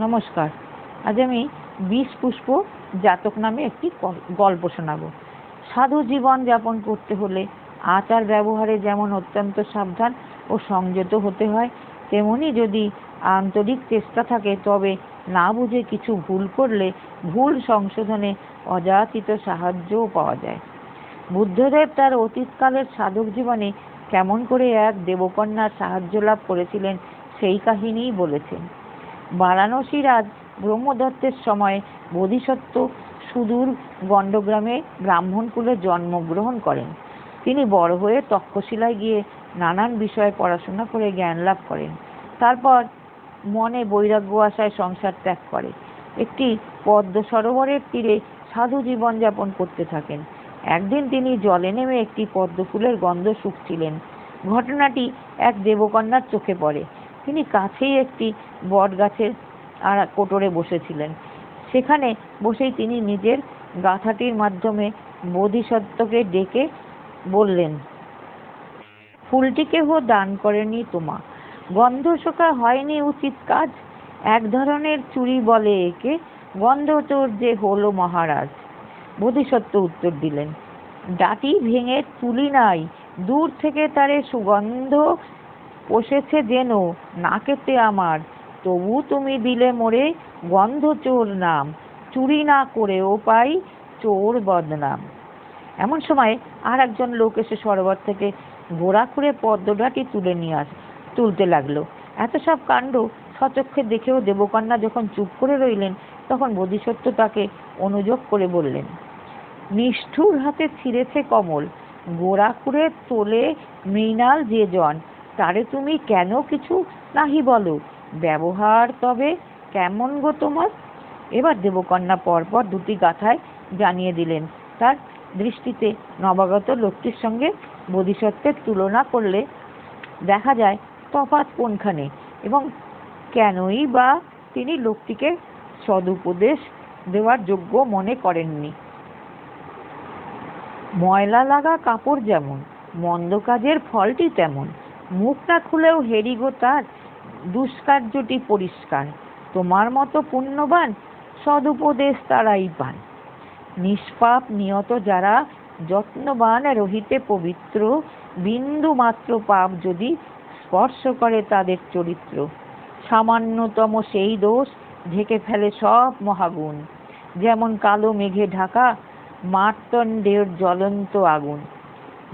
নমস্কার। আজ আমি বিষপুষ্প জাতক নামে একটি গল্প শোনাব। সাধু জীবন যাপন করতে হলে আচার ব্যবহারে যেমন অত্যন্ত সাবধান ও সংযত হতে হয়, তেমনি যদি আন্তরিক চেষ্টা থাকে তবে না বুঝে কিছু ভুল করলে ভুল সংশোধনে অযাচিত সাহায্যও পাওয়া যায়। বুদ্ধদেব তার অতীতকালের সাধক জীবনে কেমন করে এক দেবকন্যার সাহায্য লাভ করেছিলেন সেই কাহিনীই বলেছেন। বারাণসী রাজ ব্রহ্মদত্তের সময় বোধিসত্ত্ব সুদূর গণ্ডগ্রামে ব্রাহ্মণকুলে জন্মগ্রহণ করেন। তিনি বড় হয়ে তক্ষশিলায় গিয়ে নানান বিষয়ে পড়াশোনা করে জ্ঞান লাভ করেন। তারপর মনে বৈরাগ্য আসায় সংসার ত্যাগ করে একটি পদ্ম সরোবরের তীরে সাধু জীবন যাপন করতে থাকেন। একদিন তিনি জলে নেমে একটি পদ্মফুলের গন্ধ শুঁকছিলেন। ঘটনাটি এক দেবকন্যার চোখে পড়ে। তিনি কাছেই একটি বট গাছের কোটরে বসেছিলেন। সেখানে বসেই তিনি নিজের গাথাটির মাধ্যমে বোধিসত্ত্বকে ডেকে বললেন, ফুলটি কেহ দান করেনি তোমা, গন্ধ শোকা হয়নি উচিত কাজ, এক ধরনের চুরি বলে একে, গন্ধ চোর যে হলো মহারাজ। বোধিসত্ত্ব উত্তর দিলেন, ডাটি ভেঙে তুলি নাই, দূর থেকে তারে সুগন্ধ পোষেছে যেন নাকেতে আমার, তবু তুমি দিলে মোরে গন্ধ চোর নাম, চুরি না করেও পাই চোর বদনাম। এমন সময় আর একজন লোক এসে সরোবর থেকে ঘোড়া খুঁড়ে পদ্মডাটি তুলতে লাগলো। এত সব কাণ্ড সচক্ষে দেখেও দেবকন্যা যখন চুপ করে রইলেন, তখন বোধিসত্ত্ব তাকে অনুযোগ করে বললেন, নিষ্ঠুর হাতে ছিঁড়েছে কমল, গোড়া খুঁড়ে তোলে মৃণাল যে জন, তারে তুমি কেন কিছু নাহি বলো, ব্যবহার তবে কেমন গো তোমার? এবার দেবকন্যা পরপর দুটি গাথায় জানিয়ে দিলেন। তার দৃষ্টিতে নবাগত লোকটির সঙ্গে বোধিসত্ত্বের তুলনা করলে দেখা যায় তফাৎ কোনখানে, এবং কেনই বা তিনি লোকটিকে সদুপদেশ দেওয়ার যোগ্য মনে করেননি। ময়লা লাগা কাপড় যেমন, মন্দ কাজের ফলটি তেমন, মুখ না খুলেও হেরিগো তার দুষ্কার্যটি পরিষ্কার, তোমার মতো পুণ্যবান সদুপদেশ তারাই পান। নিষ্পাপ নিয়ত যারা যত্নবান রহিতে পবিত্র, বিন্দু মাত্র পাপ যদি স্পর্শ করে তাদের চরিত্র, সামান্যতম সেই দোষ ঢেকে ফেলে সব মহাগুণ, যেমন কালো মেঘে ঢাকা মার্তণ্ডের জ্বলন্ত আগুন।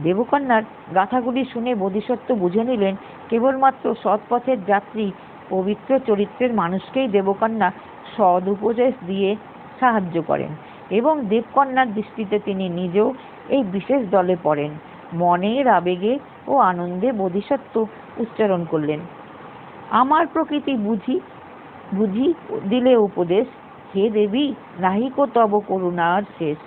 দেবকন্যার গাথাগুলি শুনে বোধিসত্ত্ব বুঝে নিলেন কেবলমাত্র সৎপথের যাত্রী পবিত্র চরিত্রের মানুষকেই দেবকন্যা সদ উপদেশ দিয়ে সাহায্য করেন, এবং দেবকন্যার দৃষ্টিতে তিনি নিজেও এই বিশেষ দলে পড়েন। মনের আবেগে ও আনন্দে বোধিসত্ত্ব উচ্চারণ করলেন, আমার প্রকৃতি বুঝি দিলে উপদেশ, হে দেবী নাহিকো তব করুণার শেষ,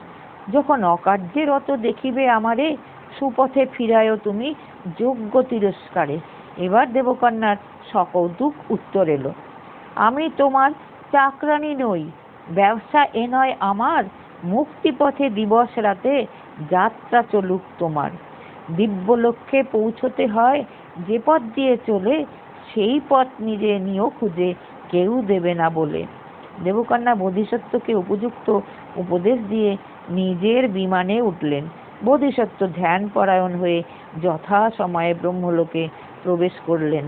যখন অকার্যে রত দেখিবে আমারে, সুপথে ফিরায়ও তুমি যোগ্য তিরস্কারে। এবার দেবকন্যার সকৌতুক উত্তর এলো, আমি তোমার চাকরানী নই, ব্যবসা এ নয় আমার, মুক্তিপথে দিবস রাতে যাত্রা চলুক তোমার, দিব্য লক্ষ্যে পৌঁছতে হয় যে পথ দিয়ে চলে, সেই পথ নিজে নিয়েও খুঁজে কেউ দেবে না বলে। দেবকন্যা বোধিসত্ত্বকে উপযুক্ত উপদেশ দিয়ে নিজের বিমানে উঠলেন। বোধিসত্ত্ব ধ্যান পরায়ণ হয়ে যথা সময়ে ব্রহ্মলোকে প্রবেশ করলেন।